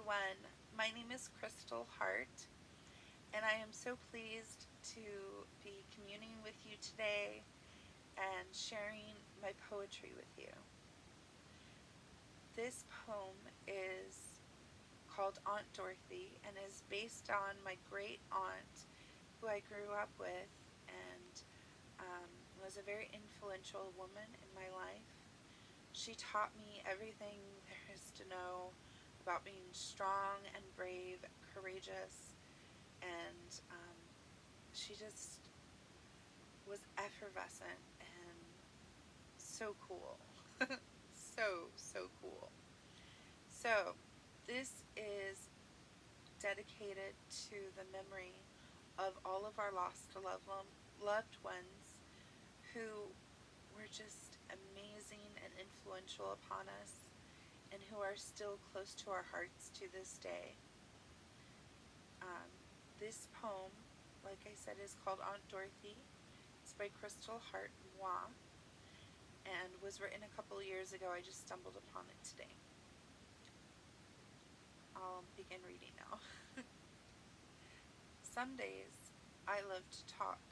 everyone. My name is Crystal Hart, and I am so pleased to be communing with you today and sharing my poetry with you. This poem is called Aunt Dorothy and is based on my great aunt who I grew up with and was a very influential woman in my life. She taught me everything there is to know about being strong and brave, courageous, and she just was effervescent and so cool. So cool. So, this is dedicated to the memory of all of our lost loved ones who were just amazing and influential upon us and who are still close to our hearts to this day. This poem, like I said, is called Aunt Dorothy. It's by Crystal Hart Moi and was written a couple years ago. I just stumbled upon it today. I'll begin reading now. Some days I love to talk.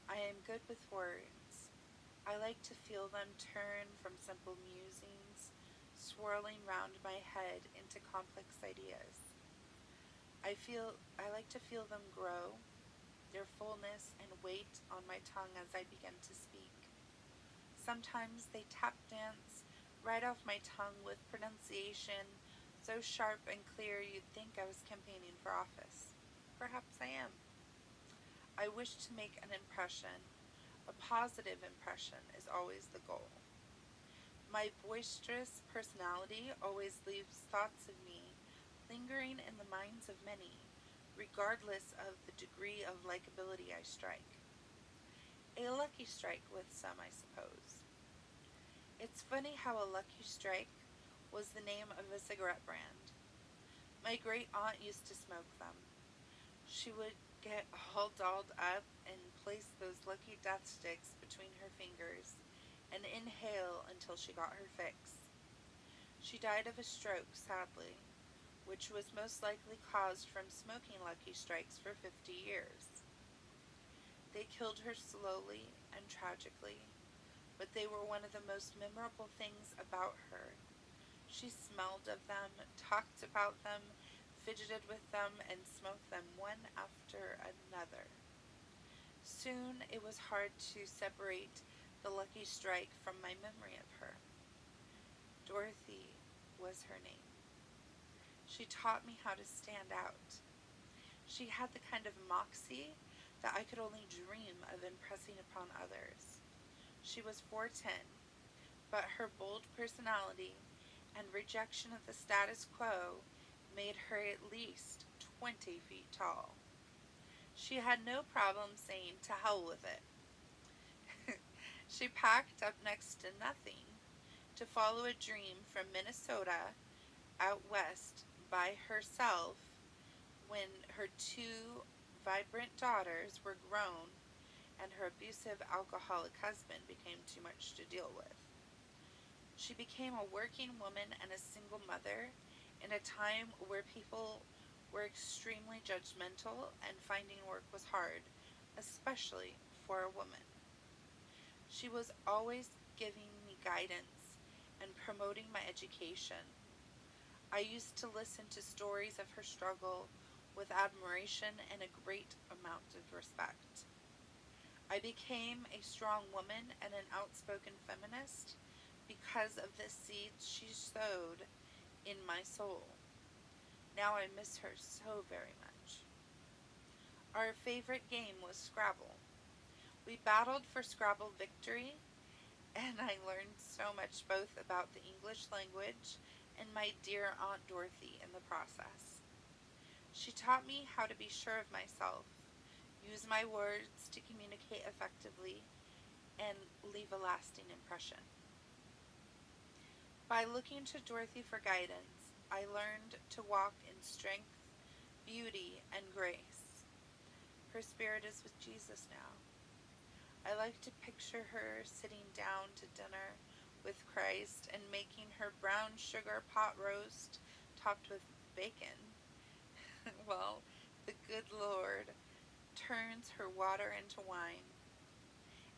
I am good with words. I like to feel them turn from simple musings, swirling round my head into complex ideas. I like to feel them grow, their fullness and weight on my tongue as I begin to speak. Sometimes they tap dance right off my tongue with pronunciation so sharp and clear you'd think I was campaigning for office. Perhaps I am. I wish to make an impression. A positive impression is always the goal. My boisterous personality always leaves thoughts of me lingering in the minds of many, regardless of the degree of likability I strike. A lucky strike with some, I suppose. It's funny how a lucky strike was the name of a cigarette brand. My great aunt used to smoke them. She would get all dolled up and place those lucky death sticks between her fingers and inhale until she got her fix. She died of a stroke, sadly, which was most likely caused from smoking lucky strikes for 50 years. They killed her slowly and tragically, but they were one of the most memorable things about her. She smelled of them, talked about them, fidgeted with them, and smoked them one after another. Soon it was hard to separate the lucky strike from my memory of her. Dorothy was her name. She taught me how to stand out. She had the kind of moxie that I could only dream of impressing upon others. She was 4'10", but her bold personality and rejection of the status quo made her at least 20 feet tall. She had no problem saying to hell with it. She packed up next to nothing to follow a dream from Minnesota out west by herself when her two vibrant daughters were grown and her abusive alcoholic husband became too much to deal with. She became a working woman and a single mother in a time where people were extremely judgmental and finding work was hard, especially for a woman. She was always giving me guidance and promoting my education. I used to listen to stories of her struggle with admiration and a great amount of respect. I became a strong woman and an outspoken feminist because of the seeds she sowed in my soul. Now I miss her so very much. Our favorite game was Scrabble. We battled for Scrabble victory, and I learned so much both about the English language and my dear Aunt Dorothy in the process. She taught me how to be sure of myself, use my words to communicate effectively, and leave a lasting impression. By looking to Dorothy for guidance, I learned to walk in strength, beauty, and grace. Her spirit is with Jesus now. I like to picture her sitting down to dinner with Christ and making her brown sugar pot roast topped with bacon. Well, the good Lord turns her water into wine.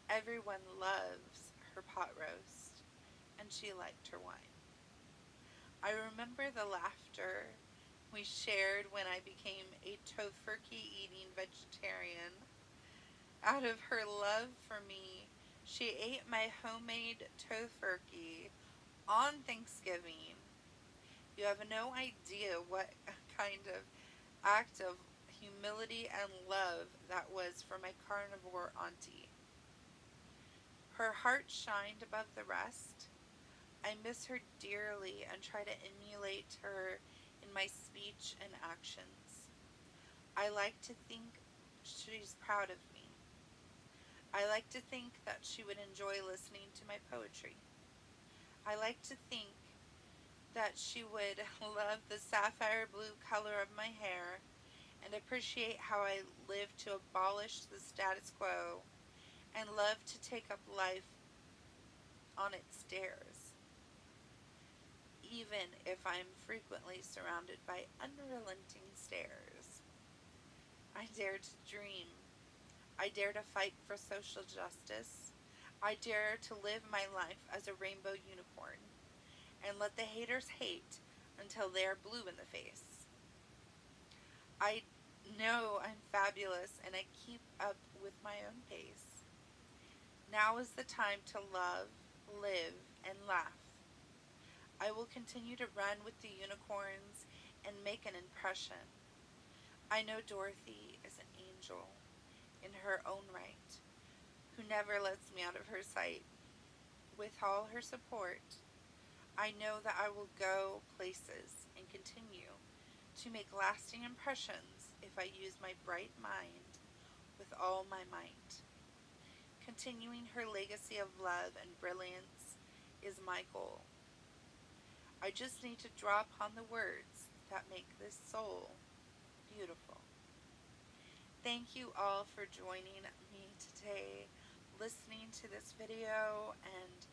Everyone loves her pot roast, and she liked her wine. I remember the laughter we shared when I became a tofurkey eating vegetarian. Out of her love for me, she ate my homemade tofurkey on Thanksgiving. You have no idea what kind of act of humility and love that was for my carnivore auntie. Her heart shined above the rest. I miss her dearly and try to emulate her in my speech and actions. I like to think she's proud of me. I like to think that she would enjoy listening to my poetry. I like to think that she would love the sapphire blue color of my hair and appreciate how I live to abolish the status quo and love to take up life on its stairs, even if I am frequently surrounded by unrelenting stares. I dare to dream. I dare to fight for social justice. I dare to live my life as a rainbow unicorn and let the haters hate until they are blue in the face. I know I'm fabulous and I keep up with my own pace. Now is the time to love, live, and laugh. I will continue to run with the unicorns and make an impression. I know Dorothy is an angel in her own right, who never lets me out of her sight. With all her support, I know that I will go places and continue to make lasting impressions if I use my bright mind with all my might. Continuing her legacy of love and brilliance is my goal. I just need to draw upon the words that make this soul beautiful. Thank you all for joining me today, listening to this video, and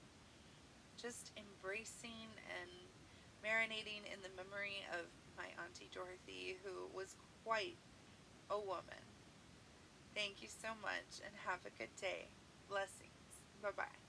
just embracing and marinating in the memory of my Auntie Dorothy, who was quite a woman. Thank you so much and have a good day. Blessings. Bye-bye.